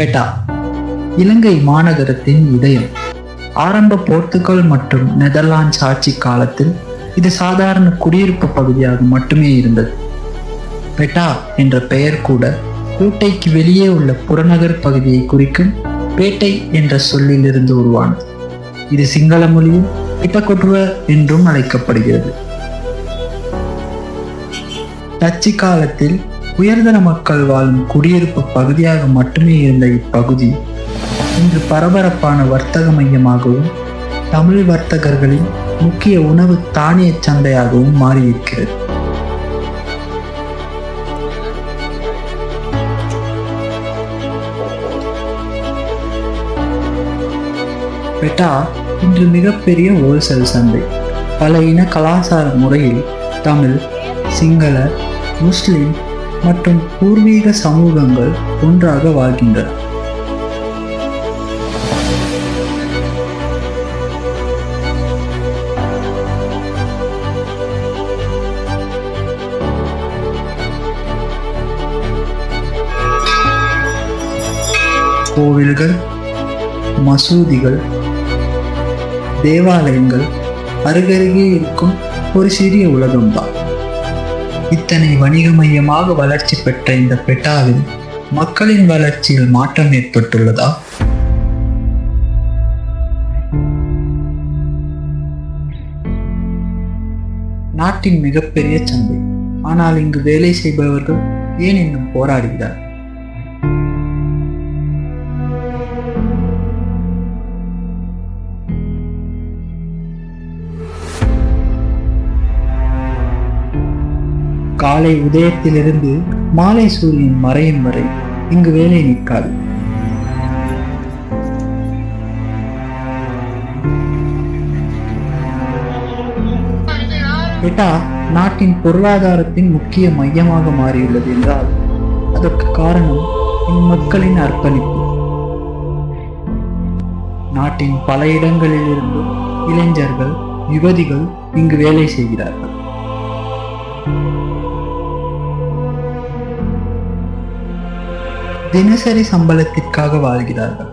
பெட்டா இலங்கை மாநகரத்தின் இதயம். ஆரம்ப போர்த்துகல் மற்றும் நெதர்லாண்ட்ஸ் ஆட்சி காலத்தில் இது சாதாரண குடியிருப்பு பகுதியாக மட்டுமே இருந்தது. பெட்டா என்ற பெயர் கூட கோட்டைக்கு வெளியே உள்ள புறநகர் பகுதியை குறிக்கும் பேட்டை என்ற சொல்லிலிருந்து உருவானது. இது சிங்கள மொழியில் இட்டகொட்டுவ என்றும் அழைக்கப்படுகிறது. டச்சு காலத்தில் உயர்தர மக்கள் வாழும் குடியிருப்பு பகுதியாக மட்டுமே இருந்த இப்பகுதி இன்று பரபரப்பான வர்த்தக மையமாகவும் தமிழ் வர்த்தகர்களின் முக்கிய உணவு தானிய சந்தையாகவும் மாறியிருக்கிறது. பெட்டா இன்று மிகப்பெரிய ஹோல்சேல் சந்தை. பல இன கலாச்சார முறையில் தமிழ், சிங்கள, முஸ்லிம் மற்றும் பூர்வீக சமூகங்கள் ஒன்றாக வாழ்கின்றன. கோவில்கள், மசூதிகள், தேவாலயங்கள் அருகருகே இருக்கும் ஒரு சிறிய உலகம்தான். இத்தனை வணிக மையமாக வளர்ச்சி பெற்ற இந்த பெட்டாவில் மக்களின் வளர்ச்சியில் மாற்றம் ஏற்பட்டுள்ளதா? நாட்டின் மிகப்பெரிய சந்தை, ஆனால் இங்கு வேலை செய்பவர்கள் ஏன் இன்னும் போராடுகிறார்? காலை உதயத்திலிருந்து மாலை சூரியன் மறையும் வரை இங்கு வேலை நிற்காது. பெட்டா நாட்டின் பொருளாதாரத்தின் முக்கிய மையமாக மாறியுள்ளது என்றால் அதற்கு காரணம் இம்மக்களின் அர்ப்பணிப்பு. நாட்டின் பல இடங்களில் இருந்து இளைஞர்கள், யுவதிகள் இங்கு வேலை செய்கிறார்கள். தினசரி சம்பளத்திற்காக வாழ்கிறார்கள்.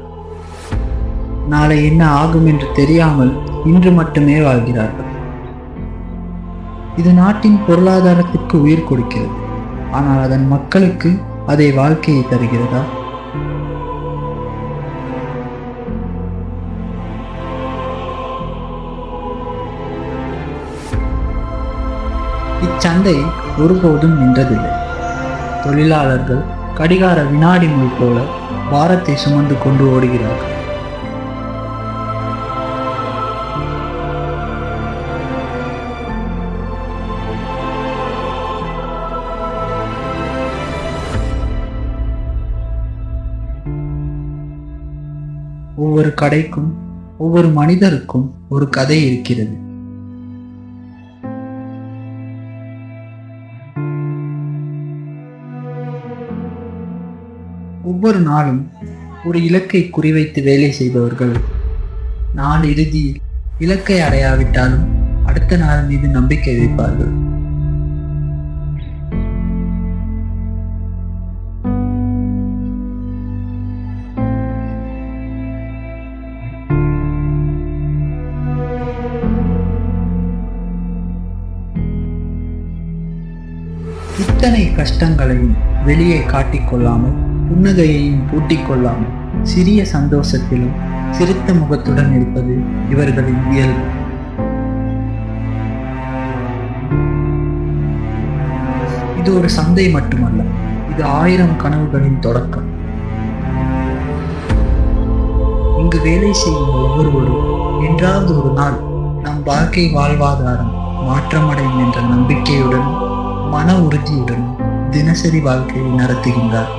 நாளை என்ன ஆகும் என்று தெரியாமல் இன்று மட்டுமே வாழ்கிறார்கள். இது நாட்டின் பொருளாதாரத்திற்கு உயிர் கொடுக்கிறது. ஆனால் அதன் மக்களுக்கு அதே வாழ்க்கையை தருகிறதா? இச்சந்தை ஒருபோதும் நின்றதில்லை. தொழிலாளர்கள் கடிகார வினாடி முள் போல பாரத்தை சுமந்து கொண்டு ஓடுகிறார்கள். ஒவ்வொரு கடைக்கும், ஒவ்வொரு மனிதருக்கும் ஒரு கதை இருக்கிறது. ஒவ்வொரு நாளும் ஒரு இலக்கை குறிவைத்து வேலை செய்பவர்கள் நாள் இறுதியில் இலக்கை அடையாவிட்டாலும் அடுத்த நாள் மீது நம்பிக்கை வைப்பார்கள். இத்தனை கஷ்டங்களையும் வெளியே காட்டிக்கொள்ளாமல், புன்னகையையும் பூட்டிக் கொள்ளாமல், சிறிய சந்தோஷத்திலும் சிரித்த முகத்துடன் இருப்பது இவர்களின் இயல்பு. இது ஒரு சந்தை மட்டுமல்ல, இது 1000 கனவுகளின் தொடக்கம். இங்கு வேலை செய்யும் ஒவ்வொருவரும் என்றாவது ஒரு நாள் நம் வாழ்க்கை வாழ்வாதாரம் மாற்றமடையும் என்ற நம்பிக்கையுடன், மன உறுதியுடன் தினசரி வாழ்க்கையை நடத்துகின்றார்.